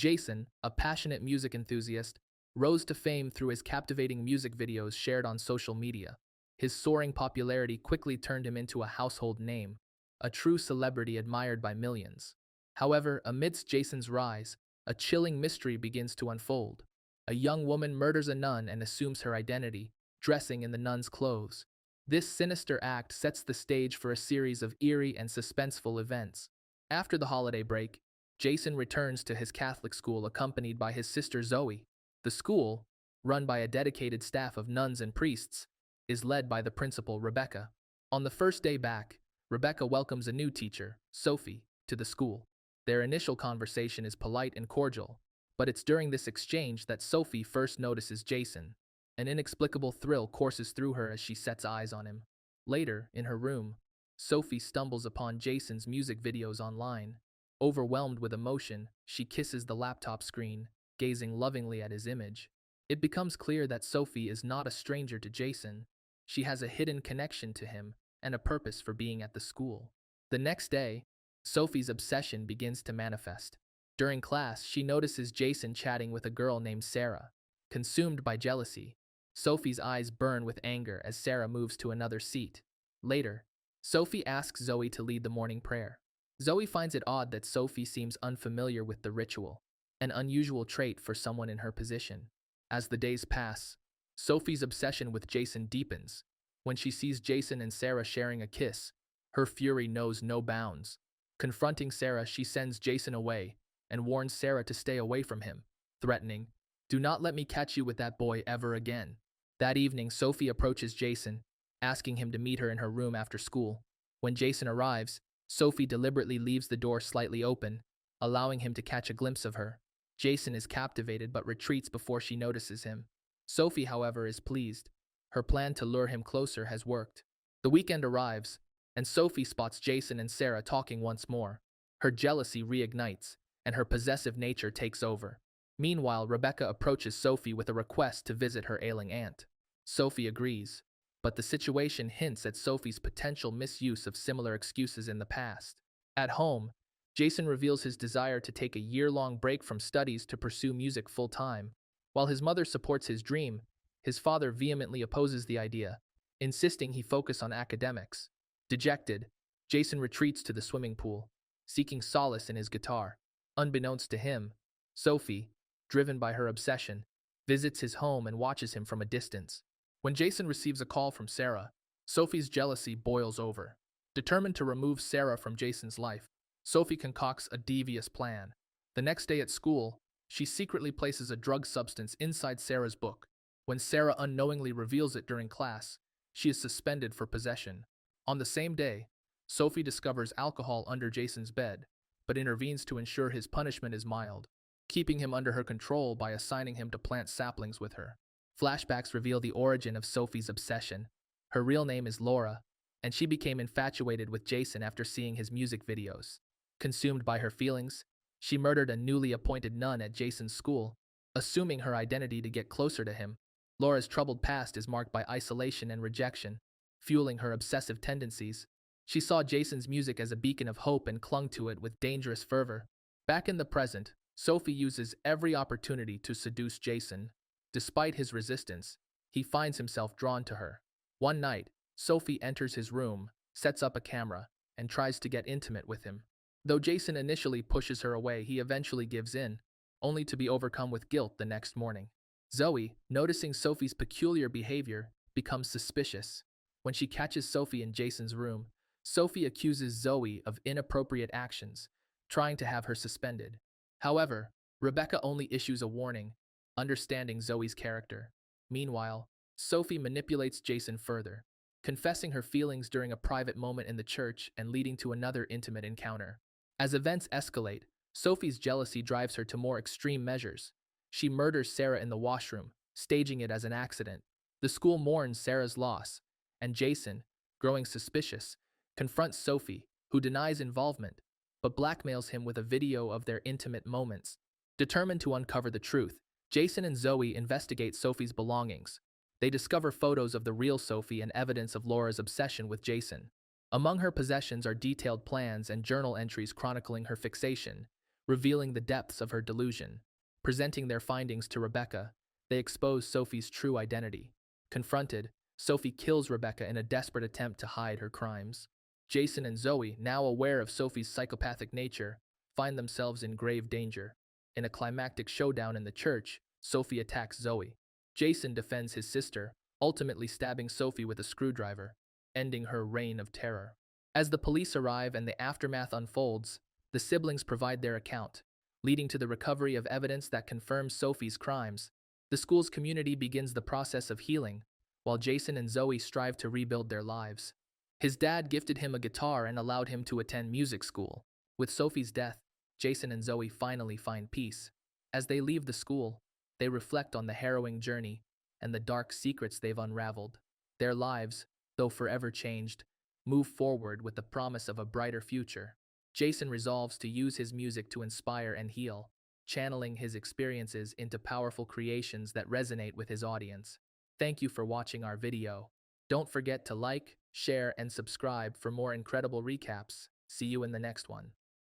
Jason, a passionate music enthusiast, rose to fame through his captivating music videos shared on social media. His soaring popularity quickly turned him into a household name, a true celebrity admired by millions. However, amidst Jason's rise, a chilling mystery begins to unfold. A young woman murders a nun and assumes her identity, dressing in the nun's clothes. This sinister act sets the stage for a series of eerie and suspenseful events. After the holiday break, Jason returns to his Catholic school accompanied by his sister Zoe. The school, run by a dedicated staff of nuns and priests, is led by the principal, Rebecca. On the first day back, Rebecca welcomes a new teacher, Sophie, to the school. Their initial conversation is polite and cordial, but it's during this exchange that Sophie first notices Jason. An inexplicable thrill courses through her as she sets eyes on him. Later, in her room, Sophie stumbles upon Jason's music videos online. Overwhelmed with emotion, she kisses the laptop screen, gazing lovingly at his image. It becomes clear that Sophie is not a stranger to Jason. She has a hidden connection to him and a purpose for being at the school. The next day, Sophie's obsession begins to manifest. During class, she notices Jason chatting with a girl named Sarah. Consumed by jealousy, Sophie's eyes burn with anger as Sarah moves to another seat. Later, Sophie asks Zoe to lead the morning prayer. Zoe finds it odd that Sophie seems unfamiliar with the ritual, an unusual trait for someone in her position. As the days pass, Sophie's obsession with Jason deepens. When she sees Jason and Sarah sharing a kiss, her fury knows no bounds. Confronting Sarah, she sends Jason away and warns Sarah to stay away from him, threatening, "Do not let me catch you with that boy ever again." That evening, Sophie approaches Jason, asking him to meet her in her room after school. When Jason arrives, Sophie deliberately leaves the door slightly open, allowing him to catch a glimpse of her. Jason is captivated but retreats before she notices him. Sophie, however, is pleased. Her plan to lure him closer has worked. The weekend arrives, and Sophie spots Jason and Sarah talking once more. Her jealousy reignites, and her possessive nature takes over. Meanwhile, Rebecca approaches Sophie with a request to visit her ailing aunt. Sophie agrees, but the situation hints at Sophie's potential misuse of similar excuses in the past. At home, Jason reveals his desire to take a year-long break from studies to pursue music full-time. While his mother supports his dream, his father vehemently opposes the idea, insisting he focus on academics. Dejected, Jason retreats to the swimming pool, seeking solace in his guitar. Unbeknownst to him, Sophie, driven by her obsession, visits his home and watches him from a distance. When Jason receives a call from Sarah, Sophie's jealousy boils over. Determined to remove Sarah from Jason's life, Sophie concocts a devious plan. The next day at school, she secretly places a drug substance inside Sarah's book. When Sarah unknowingly reveals it during class, she is suspended for possession. On the same day, Sophie discovers alcohol under Jason's bed, but intervenes to ensure his punishment is mild, keeping him under her control by assigning him to plant saplings with her. Flashbacks reveal the origin of Sophie's obsession. Her real name is Laura, and she became infatuated with Jason after seeing his music videos. Consumed by her feelings, she murdered a newly appointed nun at Jason's school, assuming her identity to get closer to him. Laura's troubled past is marked by isolation and rejection, fueling her obsessive tendencies. She saw Jason's music as a beacon of hope and clung to it with dangerous fervor. Back in the present, Sophie uses every opportunity to seduce Jason. Despite his resistance, he finds himself drawn to her. One night, Sophie enters his room, sets up a camera, and tries to get intimate with him. Though Jason initially pushes her away, he eventually gives in, only to be overcome with guilt the next morning. Zoe, noticing Sophie's peculiar behavior, becomes suspicious. When she catches Sophie in Jason's room, Sophie accuses Zoe of inappropriate actions, trying to have her suspended. However, Rebecca only issues a warning, understanding Zoe's character. Meanwhile, Sophie manipulates Jason further, confessing her feelings during a private moment in the church and leading to another intimate encounter. As events escalate, Sophie's jealousy drives her to more extreme measures. She murders Sarah in the washroom, staging it as an accident. The school mourns Sarah's loss, and Jason, growing suspicious, confronts Sophie, who denies involvement, but blackmails him with a video of their intimate moments. Determined to uncover the truth, Jason and Zoe investigate Sophie's belongings. They discover photos of the real Sophie and evidence of Laura's obsession with Jason. Among her possessions are detailed plans and journal entries chronicling her fixation, revealing the depths of her delusion. Presenting their findings to Rebecca, they expose Sophie's true identity. Confronted, Sophie kills Rebecca in a desperate attempt to hide her crimes. Jason and Zoe, now aware of Sophie's psychopathic nature, find themselves in grave danger. In a climactic showdown in the church, Sophie attacks Zoe. Jason defends his sister, ultimately stabbing Sophie with a screwdriver, ending her reign of terror. As the police arrive and the aftermath unfolds, the siblings provide their account, leading to the recovery of evidence that confirms Sophie's crimes. The school's community begins the process of healing, while Jason and Zoe strive to rebuild their lives. His dad gifted him a guitar and allowed him to attend music school. With Sophie's death, Jason and Zoe finally find peace. As they leave the school, they reflect on the harrowing journey and the dark secrets they've unraveled. Their lives, though forever changed, move forward with the promise of a brighter future. Jason resolves to use his music to inspire and heal, channeling his experiences into powerful creations that resonate with his audience. Thank you for watching our video. Don't forget to like, share, and subscribe for more incredible recaps. See you in the next one.